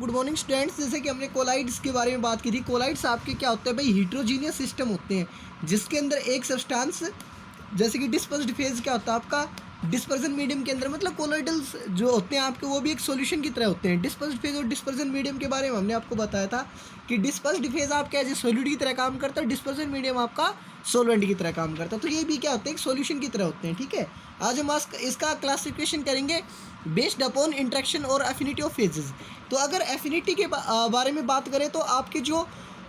Good morning students. जैसे कि हमने कोलाइड्स के बारे में बात की थी। कोलाइड्स आपके क्या होते हैं भाई, हीट्रोजीनियस सिस्टम होते हैं जिसके अंदर एक सब्सटेंस, जैसे कि डिस्पर्स्ड फेज क्या होता है आपका डिस्पर्जन मीडियम के अंदर, मतलब कोलाइडल्स जो होते हैं आपके वो भी एक सॉल्यूशन की तरह होते हैं। डिस्पर्स्ड फेज और डिस्पर्जन मीडियम के बारे में हमने आपको बताया था कि डिस्पर्स्ड फेज आपका एज ए सॉलिड की तरह काम करता है, डिस्पर्जन मीडियम आपका सॉल्वेंट की तरह काम करता है। तो ये भी क्या होते हैं, एक सॉल्यूशन की तरह होते हैं। ठीक है, आज हम इसका क्लासिफिकेशन करेंगे बेस्ड अपॉन इंट्रैक्शन और एफिनिटी ऑफ फेजेस। तो अगर एफिनिटी के बारे में बात करें तो आपके जो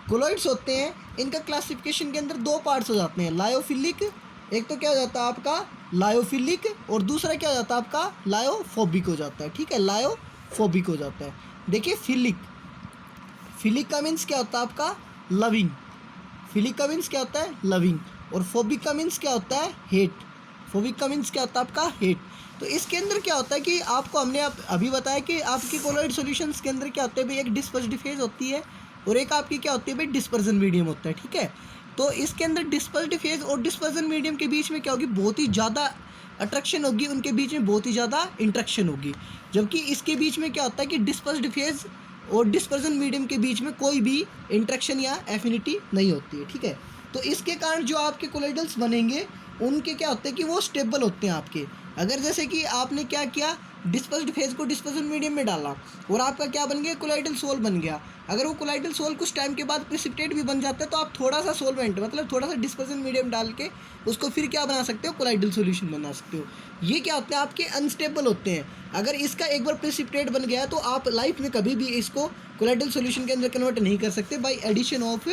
कोलॉइड्स होते हैं इनका क्लासिफिकेशन के अंदर दो पार्ट्स हो जाते हैं, लायोफिलिक, एक तो क्या हो जाता है आपका लायोफिलिक, और दूसरा क्या हो जाता है आपका लायोफोबिक हो जाता है। ठीक है, लायोफोबिक हो जाता है। देखिए फिलिक का मीन्स क्या होता है आपका लविंग, फिलिक का मीन्स क्या होता है लविंग, और फोबिक का मीन्स क्या होता है हेट, फोबिक का मीन्स क्या होता है आपका हेट। तो इसके अंदर क्या होता है कि आपको हमने अभी बताया कि आपकी कोलॉइड सॉल्यूशंस के अंदर क्या होता है भाई, एक डिस्पर्स्ड फेज होती है और एक आपकी क्या होती है भाई डिस्पर्जन मीडियम होता है। ठीक है, तो इसके अंदर डिस्पर्स्ड फेज और डिस्पर्जन मीडियम के बीच में क्या होगी, बहुत ही ज़्यादा अट्रैक्शन होगी, उनके बीच में बहुत ही ज़्यादा इंट्रैक्शन होगी। जबकि इसके बीच में क्या होता है कि डिस्पर्स्ड फेज और डिस्पर्जन मीडियम के बीच में कोई भी इंट्रैक्शन या एफिनिटी नहीं होती है। ठीक है, तो इसके कारण जो आपके कोलाइडल्स बनेंगे उनके क्या होते हैं कि वो स्टेबल होते हैं आपके। अगर जैसे कि आपने क्या किया, डिस्पर्स्ड फेज को डिस्पर्जन मीडियम में डाला और आपका क्या बन गया, कोलाइडल सोल बन गया। अगर वो कोलाइडल सोल कुछ टाइम के बाद प्रेसिपिटेट भी बन जाता है तो आप थोड़ा सा सोलवेंट, मतलब थोड़ा सा डिस्पर्जन मीडियम डाल के उसको फिर क्या बना सकते हो, कोलाइडल सॉल्यूशन बना सकते हो। ये क्या होते हैं आपके अनस्टेबल होते हैं। अगर इसका एक बार प्रेसिपिटेट बन गया तो आप लाइफ में कभी भी इसको कोलाइडल सॉल्यूशन के अंदर कन्वर्ट नहीं कर सकते बाय एडिशन ऑफ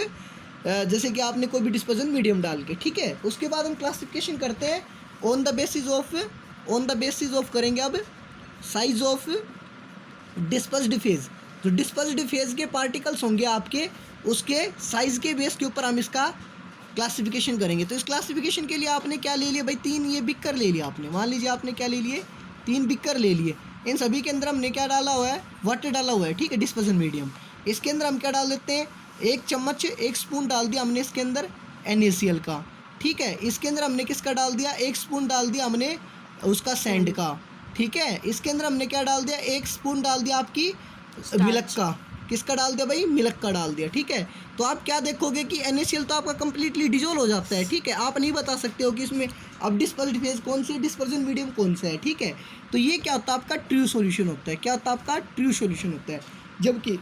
जैसे कि आपने कोई भी डिस्पर्जन मीडियम डाल के। ठीक है, उसके बाद हम क्लासिफिकेशन करते हैं ऑन द बेसिस ऑफ करेंगे अब साइज ऑफ डिस्पर्स्ड फेज। जो डिस्पर्स्ड फेज के पार्टिकल्स होंगे आपके, उसके साइज के बेस के ऊपर हम इसका क्लासिफिकेशन करेंगे। तो इस क्लासिफिकेशन के लिए आपने क्या ले लिया भाई, 3 ये बिक्कर ले लिया आपने। मान लीजिए आपने क्या ले लिए, 3 बिक्कर ले लिए। इन सभी के अंदर हमने क्या डाला हुआ है, वाटर डाला हुआ है। ठीक है, डिस्पर्जन मीडियम। इसके अंदर हम क्या डाल देते हैं, 1 चम्मच 1 स्पून डाल दिया हमने इसके अंदर NaCl का। ठीक है, इसके अंदर हमने किसका डाल दिया, 1 स्पून डाल दिया हमने उसका सैंड का। ठीक है, इसके अंदर हमने क्या डाल दिया, 1 स्पून डाल दिया आपकी मिल्क का। किसका डाल दिया भाई, मिल्क का डाल दिया। ठीक है, तो आप क्या देखोगे कि NaCl तो आपका कंप्लीटली डिजोल्व हो जाता है। ठीक है, आप नहीं बता सकते हो कि इसमें अब डिस्पर्स्ड फेज कौन सी है, डिस्पर्जन मीडियम कौन सा है। ठीक है, तो ये क्या होता है आपका ट्रू सॉल्यूशन होता है। क्या होता है आपका ट्रू सॉल्यूशन होता है। जबकि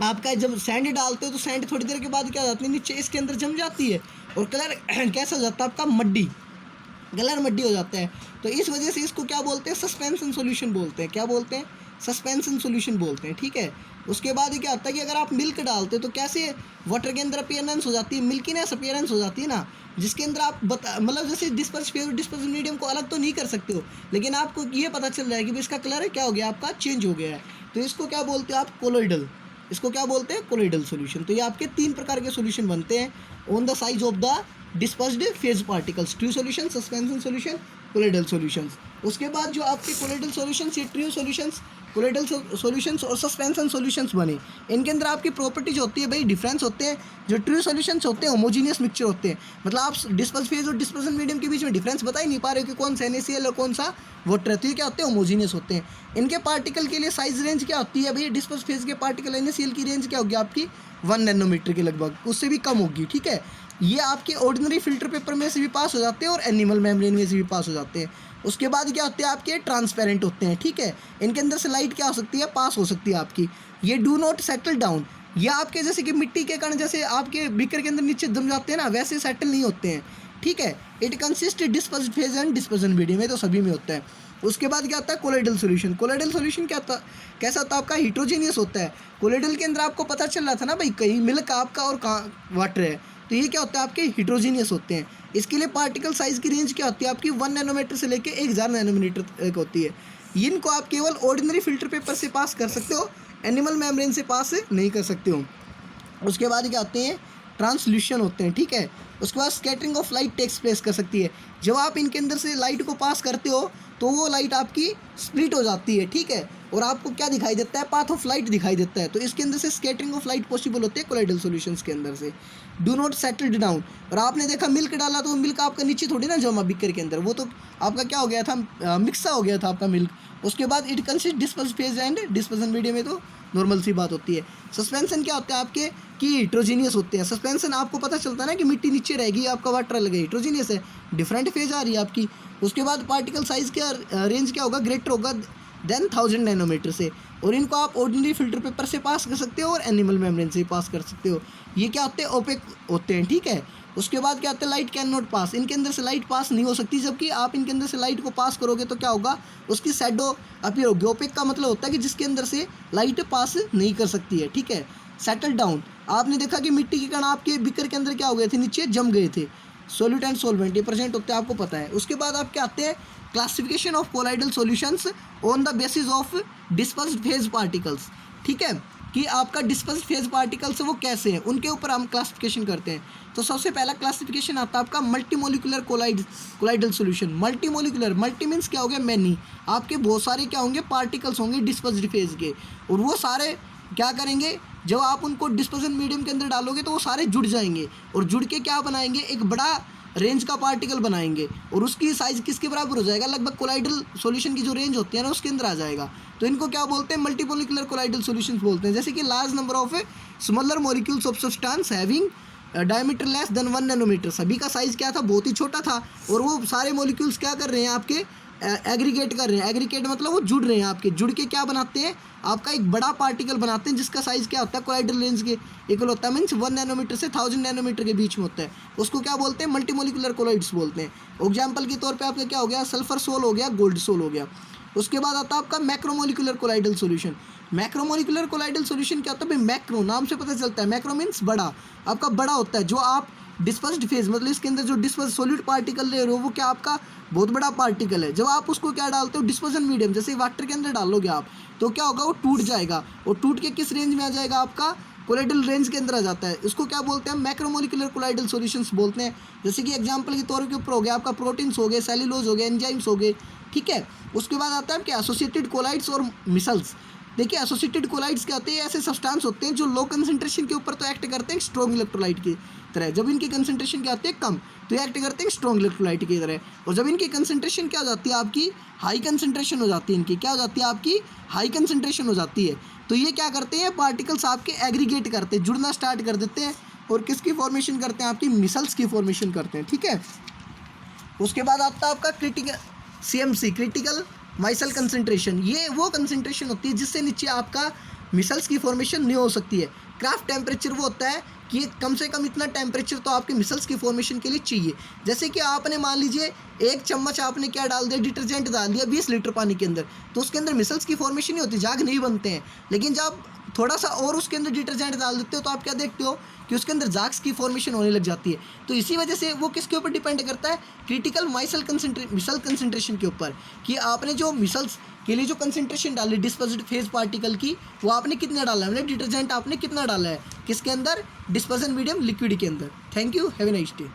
आपका जब सैंड डालते हो तो सैंड थोड़ी देर के बाद क्या हो जाती है, नीचे इसके अंदर जम जाती है और कलर कैसा हो जाता है आपका मड्डी, कलर मड्डी हो जाता है। तो इस वजह से इसको क्या बोलते हैं, सस्पेंशन सॉल्यूशन बोलते हैं। क्या बोलते हैं, सस्पेंशन सॉल्यूशन बोलते हैं। ठीक है, उसके बाद क्या होता है कि अगर आप मिल्क डालते हो तो कैसे वाटर के अंदर अपीयरेंस हो जाती है, मिल्कीनेस अपीयरेंस हो जाती है ना, जिसके अंदर आप मतलब जैसे डिस्पर्स फेज और डिस्पर्जन मीडियम को अलग तो नहीं कर सकते हो, लेकिन आपको ये पता चल रहा है कि इसका कलर क्या हो गया, आपका चेंज हो गया है। तो इसको क्या बोलते हैं आप, कोलोइडल। इसको क्या बोलते हैं, कोलोइडल सॉल्यूशन। तो ये आपके 3 प्रकार के सॉल्यूशन बनते हैं on the size of the dispersed phase particles, true solution, suspension solution, colloidal solutions. उसके बाद जो आपके कोलोइडल सॉल्यूशंस, ये ट्रू सॉल्यूशंस, कोलोइडल सॉल्यूशंस और सस्पेंशन सॉल्यूशंस बने। इनके अंदर आपकी प्रॉपर्टीज होती है भाई, डिफरेंस होते हैं। जो ट्रू सॉल्यूशंस होते हैं होमोजीनियस मिक्सचर होते हैं, मतलब आप डिस्पर्स फेज और डिस्पर्जन मीडियम के बीच में डिफरेंस बता ही नहीं पा रहे हो कि कौन सा NaCl और कौन सा वाटर है। तो ये क्या होते हैं, होमोजीनियस होते हैं। इनके पार्टिकल के लिए साइज रेंज क्या होती है भाई, डिस्पर्स फेज के पार्टिकल NaCl की रेंज क्या होगी आपकी 1 नैनोमीटर के लगभग, उससे भी कम होगी। ठीक है, ये आपके ऑर्डिनरी फिल्टर पेपर में से भी पास हो जाते हैं और एनिमल मेम्ब्रेन में से भी पास हो जाते हैं। उसके बाद क्या होते हैं आपके ट्रांसपेरेंट होते हैं। ठीक है, इनके अंदर से लाइट क्या हो सकती है, पास हो सकती है आपकी। ये डू नॉट सेटल डाउन, ये आपके जैसे कि मिट्टी के कण जैसे आपके बीकर के अंदर नीचे जम जाते हैं ना, वैसे सेटल नहीं होते हैं। ठीक है, it consist dispersed phase and dispersion medium, तो सभी में होता है। उसके बाद क्या होता है, कोलोइडल सॉल्यूशन। कोलोइडल सॉल्यूशन क्या होता, कैसा होता है आपका, हीट्रोजीनियस होता है। कोलोइडल के अंदर आपको पता चल रहा था ना भाई, कहीं मिल्क आपका और कहाँ वाटर है। तो ये क्या होता है आपके हीट्रोजीनियस होते हैं। इसके लिए पार्टिकल साइज की रेंज क्या होती है आपकी 1 नैनोमीटर से लेकर 1000 नैनोमीटर तक होती है। इनको आप केवल ऑर्डिनरी फिल्टर पेपर से पास कर सकते हो, एनिमल मेम्ब्रेन से पास नहीं कर सकते हो। उसके बाद क्या होते हैं, ट्रांसल्यूशन होते हैं। ठीक है, उसके बाद scattering of light takes place कर सकती है। जब आप इनके अंदर से लाइट को पास करते हो तो वो लाइट आपकी स्प्लिट हो जाती है। ठीक है, और आपको क्या दिखाई देता है, पाथ ऑफ लाइट दिखाई देता है। तो इसके अंदर से स्कैटरिंग ऑफ लाइट पॉसिबल होती है कोलाइडल सॉल्यूशंस के अंदर से। डू नॉट सेटल्ड डाउन, और आपने देखा मिल्क डाला तो मिल्क आपका नीचे थोड़ी ना जमा बिकर के अंदर, वो तो आपका क्या हो गया था, मिक्सा हो गया था आपका मिल्क। उसके बाद it consist disperse phase and dispersion medium में, तो नॉर्मल सी बात होती है। सस्पेंशन क्या होता है आपके कि हिट्रोजीनियस होते हैं। सस्पेंशन आपको पता चलता है ना कि मिट्टी नीचे रहेगी, आपका वाटर अलग है, हिट्रोजीनियस है, डिफरेंट फेज आ रही है आपकी। उसके बाद पार्टिकल साइज का रेंज क्या होगा, ग्रेटर होगा देन 1000 नैनोमीटर से, और इनको आप ऑर्डिनरी फिल्टर पेपर से पास कर सकते हो और एनिमल मेम्ब्रेन से पास कर सकते हो। ये क्या होते हैं, ओपेक होते हैं, ठीक है। उसके बाद क्या होता है, लाइट कैन नॉट पास, इनके अंदर से लाइट पास नहीं हो सकती, जबकि आप इनके अंदर से लाइट को पास करोगे तो क्या होगा, उसकी शैडो अपीयर होगी। ओपेक का मतलब होता है कि जिसके अंदर से लाइट पास नहीं कर सकती है, ठीक है। सेटल डाउन, आपने देखा कि मिट्टी के कण आपके बिकर के अंदर क्या हो गए थे, नीचे जम गए थे। सोल्यूट एंड सोलवेंट ये प्रेजेंट होते हैं, आपको पता है। उसके बाद आप क्या आते हैं, classification of colloidal solutions on the basis of dispersed phase particles, ठीक है, कि आपका डिस्पर्स्ड फेज पार्टिकल्स वो कैसे हैं, उनके ऊपर हम क्लासिफिकेशन करते हैं। तो सबसे पहला क्लासिफिकेशन आता है आपका मल्टीमोलिकुलर कोलाइडल सॉल्यूशन। मल्टीमोलिकुलर, मल्टी मीन्स क्या हो गया, मैनी, आपके बहुत सारे क्या होंगे, पार्टिकल्स होंगे डिस्पर्स्ड फेज के, और वो सारे क्या करेंगे, जब आप उनको डिस्पर्सन मीडियम के अंदर डालोगे तो वो सारे जुड़ जाएंगे, और जुड़ के क्या बनाएंगे, एक बड़ा रेंज का पार्टिकल बनाएंगे, और उसकी साइज़ किसके बराबर हो जाएगा, लगभग कोलाइडल सॉल्यूशन की जो रेंज होती है ना उसके अंदर आ जाएगा। तो इनको क्या बोलते हैं, मल्टीमोलिकुलर कोलाइडल सॉल्यूशंस बोलते हैं। जैसे कि large number of smaller molecules of substance having diameter less than 1 nanometre, सभी का साइज़ क्या था, बहुत ही छोटा था, और वो सारे मॉलिक्यूल्स क्या कर रहे हैं, आपके एग्रीगेट कर रहे हैं। एग्रीगेट मतलब वो जुड़ रहे हैं, आपके जुड़ के क्या बनाते हैं, आपका एक बड़ा पार्टिकल बनाते हैं जिसका साइज़ क्या होता है, कोलाइडल रेंज के इक्वल होता है, मीन्स 1 नैनोमीटर से 1000 नैनोमीटर के बीच में होता है। उसको क्या बोलते हैं, मल्टीमोलिकुलर कोलाइड्स बोलते हैं। एग्जाम्पल के तौर पे आपका क्या हो गया, सल्फर सोल हो गया, गोल्ड सोल हो गया। उसके बाद आता है आपका macromolecular colloidal solution. Macromolecular colloidal solution क्या होता है भाई, मैक्रो नाम से पता चलता है, मैक्रो मीन्स बड़ा, आपका बड़ा होता है। जो आप डिस्पर्स्ड फेज मतलब इसके अंदर जो डिस्पर्स सॉलिड पार्टिकल ले रहे हो वो क्या आपका बहुत बड़ा पार्टिकल है। जब आप उसको क्या डालते हो, डिस्पर्सन मीडियम, जैसे वाटर के अंदर डालोगे आप, तो क्या होगा, वो टूट जाएगा, और टूट के किस रेंज में आ जाएगा, आपका कोलाइडल रेंज के अंदर आ जाता है। इसको क्या बोलते हैं, मैक्रोमोलिकुलर कोलाइडल सॉल्यूशंस बोलते हैं। जैसे कि एग्जांपल के तौर के ऊपर हो गया आपका प्रोटीन्स हो गए, सेल्यूलोज हो गए, एंजाइम्स हो गए, ठीक है। उसके बाद आता है क्या, एसोसिएटेड कोलाइड्स और मिसल्स। देखिए एसोसिएटेड कोलाइड्स क्या होते हैं, ऐसे सब्सटेंस होते हैं जो लो कंसंट्रेशन के ऊपर तो एक्ट करते हैं स्ट्रॉन्ग इलेक्ट्रोलाइट की तरह, जब इनकी कंसंट्रेशन क्या होती है कम, तो एक्ट करते हैं स्ट्रॉन्ग इलेक्ट्रोलाइट की तरह, और जब इनकी कंसंट्रेशन क्या हो जाती है, आपकी हाई कंसंट्रेशन हो जाती है, इनकी क्या हो जाती है, आपकी हाई कंसंट्रेशन हो जाती है, तो ये क्या करते हैं, पार्टिकल्स आपके एग्रीगेट करते हैं, जुड़ना स्टार्ट कर देते हैं, और किसकी फॉर्मेशन करते हैं, आपकी मिसल्स की फॉर्मेशन करते हैं, ठीक है। उसके बाद आता है आपका critical CMC, critical micelle concentration. ये वो कंसंट्रेशन होती है जिससे नीचे आपका मिसल्स की फॉर्मेशन नहीं हो सकती है। क्राफ्ट टेम्परेचर वो होता है कि कम से कम इतना टेम्परेचर तो आपके मिसल्स की फॉर्मेशन के लिए चाहिए। जैसे कि आपने मान लीजिए 1 चम्मच आपने क्या डाल दिया, डिटर्जेंट डाल दिया 20 लीटर पानी के अंदर, तो उसके अंदर मिसल्स की फॉर्मेशन नहीं होती, जाग नहीं बनते हैं। लेकिन जब आप थोड़ा सा और उसके अंदर डिटर्जेंट डाल देते हो तो आप क्या देखते हो कि उसके अंदर जाग्स की फॉर्मेशन होने लग जाती है। तो इसी वजह से वो किसके ऊपर डिपेंड करता है, क्रिटिकल मिसल कंसंट्रेशन के ऊपर, कि आपने जो मिसल्स के लिए जो कंसंट्रेशन डाली डिस्पर्स्ड फेज पार्टिकल की, वो आपने कितना डाला है, मतलब डिटर्जेंट आपने कितना डाला है किसके अंदर, डिस्पर्सन मीडियम लिक्विड के अंदर। Thank you, have a nice day.